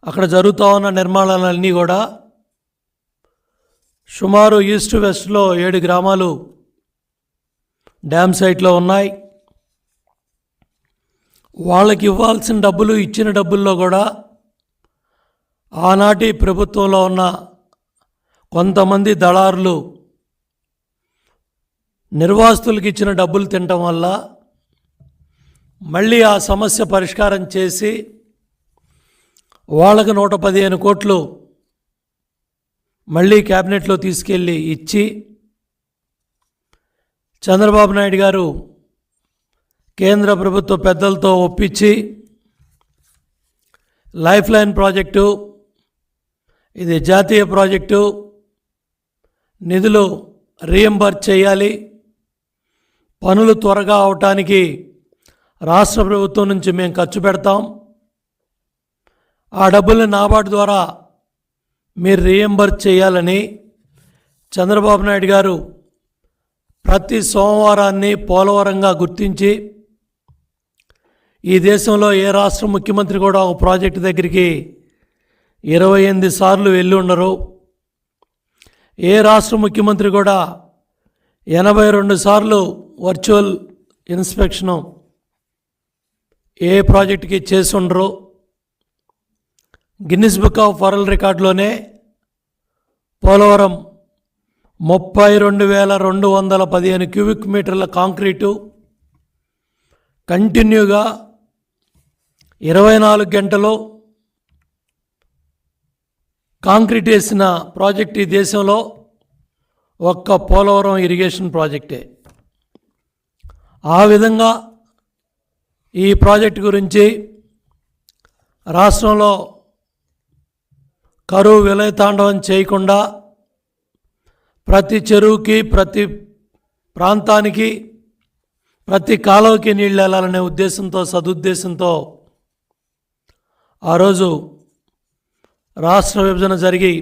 అక్కడ జరుగుతూ ఉన్న నిర్మాణాలన్నీ కూడా సుమారు ఈస్ట్ వెస్ట్లో 7 గ్రామాలు డ్యామ్ సైట్లో ఉన్నాయి. వాళ్ళకి ఇవ్వాల్సిన డబ్బులు ఇచ్చిన డబ్బుల్లో కూడా ఆనాటి ప్రభుత్వంలో ఉన్న కొంతమంది దళారులు నిర్వాసితులకు ఇచ్చిన డబ్బులు తినటం వల్ల మళ్ళీ ఆ సమస్య పరిష్కారం చేసి వాళ్ళకు 115 కోట్లు మళ్ళీ క్యాబినెట్లో తీసుకెళ్ళి ఇచ్చి చంద్రబాబు నాయుడు గారు కేంద్ర ప్రభుత్వ పెద్దలతో ఒప్పించి లైఫ్ లైన్ ప్రాజెక్టు, ఇది జాతీయ ప్రాజెక్టు, నిధులు రీఎంబర్స్ చేయాలి, పనులు త్వరగా అవటానికి రాష్ట్ర ప్రభుత్వం నుంచి మేము ఖర్చు పెడతాం, ఆ డబ్బుల్ని నాబార్డు ద్వారా మీరు రీఎంబర్స్ చేయాలని చంద్రబాబు నాయుడు గారు ప్రతి సోమవారాన్ని పోలవరంగా గుర్తించి, ఈ దేశంలో ఏ రాష్ట్ర ముఖ్యమంత్రి కూడా ఒక ప్రాజెక్టు దగ్గరికి 28 సార్లు వెళ్ళి ఉండరు. ఏ రాష్ట్ర ముఖ్యమంత్రి కూడా 82 సార్లు వర్చువల్ ఇన్స్పెక్షను ఏ ప్రాజెక్టుకి చేసి ఉండరు. గిన్నిస్ బుక్ ఆఫ్ వరల్డ్ రికార్డులోనే పోలవరం 32,215 క్యూబిక్ మీటర్ల కాంక్రీటు కంటిన్యూగా 24 గంటలు కాంక్రీట్ వేసిన ప్రాజెక్ట్ ఈ దేశంలో ఒక్క పోలవరం ఇరిగేషన్ ప్రాజెక్టే. ఆ విధంగా ఈ ప్రాజెక్టు గురించి రాష్ట్రంలో కరువు విలయతాండవం చేయకుండా ప్రతి చెరువుకి, ప్రతి ప్రాంతానికి, ప్రతి కాలువకి నీళ్ళు వెళ్ళాలనే ఉద్దేశంతో, సదుద్దేశంతో ఆ రోజు రాష్ట్ర విభజన జరిగి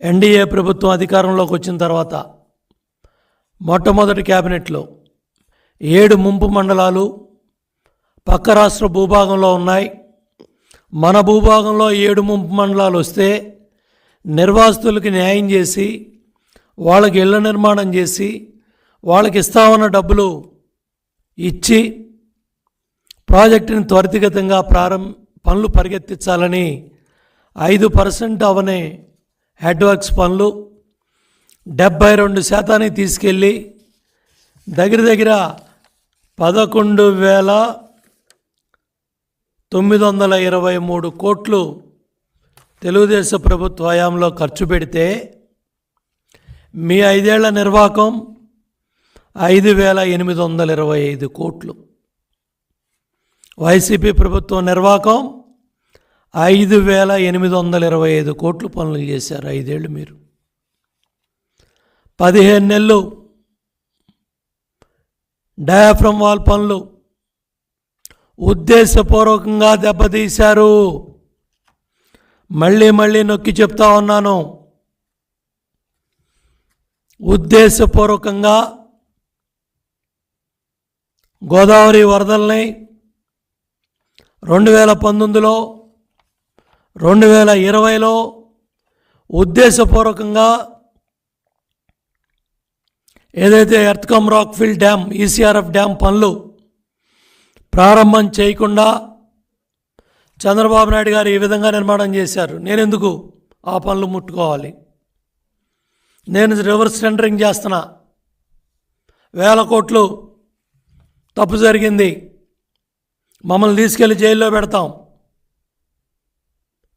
ఎన్డీఏ ప్రభుత్వం అధికారంలోకి వచ్చిన తర్వాత మొట్టమొదటి క్యాబినెట్లో 7 ముంపు మండలాలు పక్క రాష్ట్ర భూభాగంలో ఉన్నాయి. మన భూభాగంలో 7 ముంపు మండలాలు వస్తే నిర్వాసితులకి న్యాయం చేసి వాళ్ళకి ఇళ్ల నిర్మాణం చేసి వాళ్ళకి ఇస్తామన్న డబ్బులు ఇచ్చి ప్రాజెక్టుని త్వరితగతంగా పనులు పరిగెత్తించాలని 5% అవనే హెడ్ వర్క్స్ పనులు 72% తీసుకెళ్ళి దగ్గర 11,923 కోట్లు తెలుగుదేశం ప్రభుత్వ హయాంలో ఖర్చు పెడితే మీ 5 ఏళ్ల నిర్వాహకం 5,825 కోట్లు. వైసీపీ ప్రభుత్వం నిర్వాహకం 5,825 కోట్లు పనులు చేశారు. 5 ఏళ్ళు మీరు 15 నెలలు డయాఫ్రమ్ వాల్ పనులు ఉద్దేశపూర్వకంగా దెబ్బతీశారు. మళ్ళీ నొక్కి చెప్తా ఉన్నాను, ఉద్దేశపూర్వకంగా గోదావరి వరదల్ని 2019లో 2020లో ఉద్దేశపూర్వకంగా ఏదైతే ఎర్త్కమ్ రాక్ఫిల్ డ్యామ్, ఈసీఆర్ఎఫ్ డ్యామ్ పనులు ప్రారంభం చేయకుండా చంద్రబాబు నాయుడు గారు ఈ విధంగా నిర్మాణం చేశారు. నేను ఎందుకు ఆ పనులు ముట్టుకోవాలి? నేను రివర్స్ టెండరింగ్ చేస్తున్నా, 1000 కోట్లు తప్పు జరిగింది, మమ్మల్ని తీసుకెళ్ళి జైల్లో పెడతాం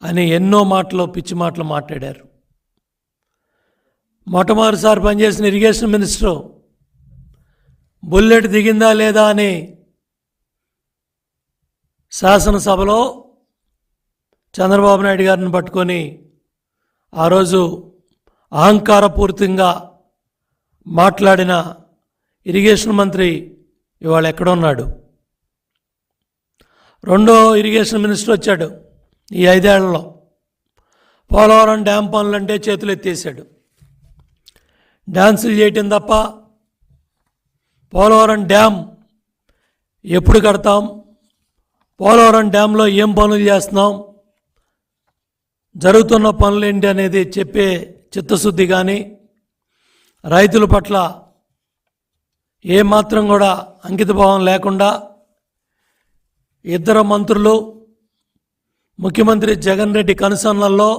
అని ఎన్నో మాటలు, పిచ్చి మాటలు మాట్లాడారు. మొట్టమొదటిసారి పనిచేసిన ఇరిగేషన్ మినిస్టరు బుల్లెట్ దిగిందా లేదా అని శాసనసభలో చంద్రబాబు నాయుడు గారిని పట్టుకొని ఆ రోజు అహంకారపూరితంగా మాట్లాడిన ఇరిగేషన్ మంత్రి ఇవాళ ఎక్కడున్నాడు? రెండో ఇరిగేషన్ మినిస్టర్ వచ్చాడు ఈ 5 ఏళ్లలో. పోలవరం డ్యామ్ పనులంటే చేతులు ఎత్తేసాడు. డ్యాన్సులు చేయటం తప్ప పోలవరం డ్యామ్ ఎప్పుడు కడతాం, పోలవరం డ్యాంలో ఏం పనులు చేస్తున్నాం, జరుగుతున్న పనులేంటి అనేది చెప్పే చిత్తశుద్ధి కానీ రైతుల పట్ల ఏమాత్రం కూడా అంకితభావం లేకుండా ఇద్దరు మంత్రులు ముఖ్యమంత్రి జగన్ రెడ్డి కనుసన్నల్లో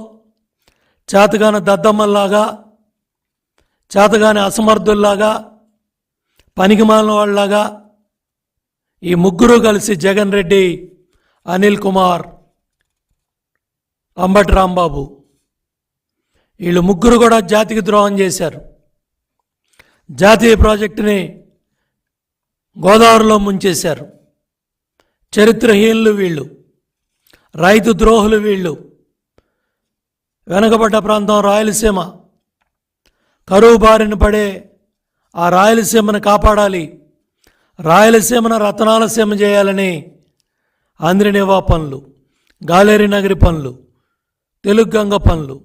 చేతగాని దద్దమ్మల్లాగా చేతగాని అసమర్థుల్లాగా పనికిమాలిన వాళ్ళలాగా ఈ ముగ్గురు కలిసి జగన్ రెడ్డి, అనిల్ కుమార్, అంబటి రాంబాబు వీళ్ళు ముగ్గురు కూడా జాతికి ద్రోహం చేశారు. జాతీయ ప్రాజెక్టుని గోదావరిలో ముంచేశారు. చరిత్రహీనులు వీళ్ళు, రైతు ద్రోహులు వీళ్ళు. వెనకబడ్డ ప్రాంతం రాయలసీమ, కరువు బారిన పడే ఆ రాయలసీమను కాపాడాలి, రాయలసీమను రతనాల సీమ చేయాలని ఆంధ్రనివా పనులు, గాలేరి నగరి పనులు, తెలుగు గంగ పనులు,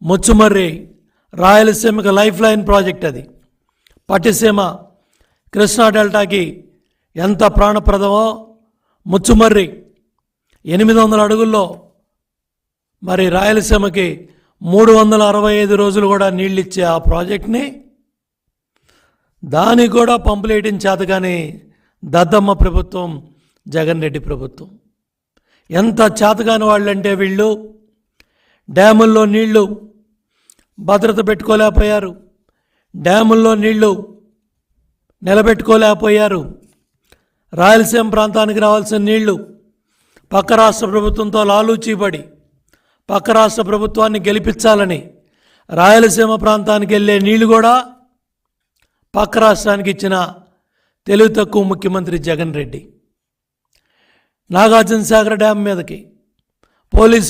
ముచ్చుమర్రి రాయలసీమకు లైఫ్ లైన్ ప్రాజెక్ట్ అది. పట్టిసీమ కృష్ణా డెల్టాకి ఎంత ప్రాణప్రదమో ముచ్చుమర్రి 800 అడుగుల్లో మరి రాయలసీమకి 365 రోజులు కూడా నీళ్ళిచ్చే ఆ ప్రాజెక్ట్ని దానికి కూడా పంపులేయడం చేత కానీ దద్దమ్మ ప్రభుత్వం, జగన్ రెడ్డి ప్రభుత్వం ఎంత చేతగాని వాళ్ళంటే వీళ్ళు డ్యాముల్లో నీళ్లు భద్రత పెట్టుకోలేకపోయారు, డ్యాముల్లో నీళ్లు నిలబెట్టుకోలేకపోయారు. రాయలసీమ ప్రాంతానికి రావాల్సిన నీళ్లు పక్క రాష్ట్ర ప్రభుత్వంతో లాలూచీపడి పక్క రాష్ట్ర ప్రభుత్వాన్ని గెలిపించాలని రాయలసీమ ప్రాంతానికి వెళ్ళే నీళ్లు కూడా పక్క రాష్ట్రానికి ఇచ్చిన తెలివి తక్కువ ముఖ్యమంత్రి జగన్ రెడ్డి. నాగార్జున సాగర్ డ్యామ్ మీదకి పోలీసు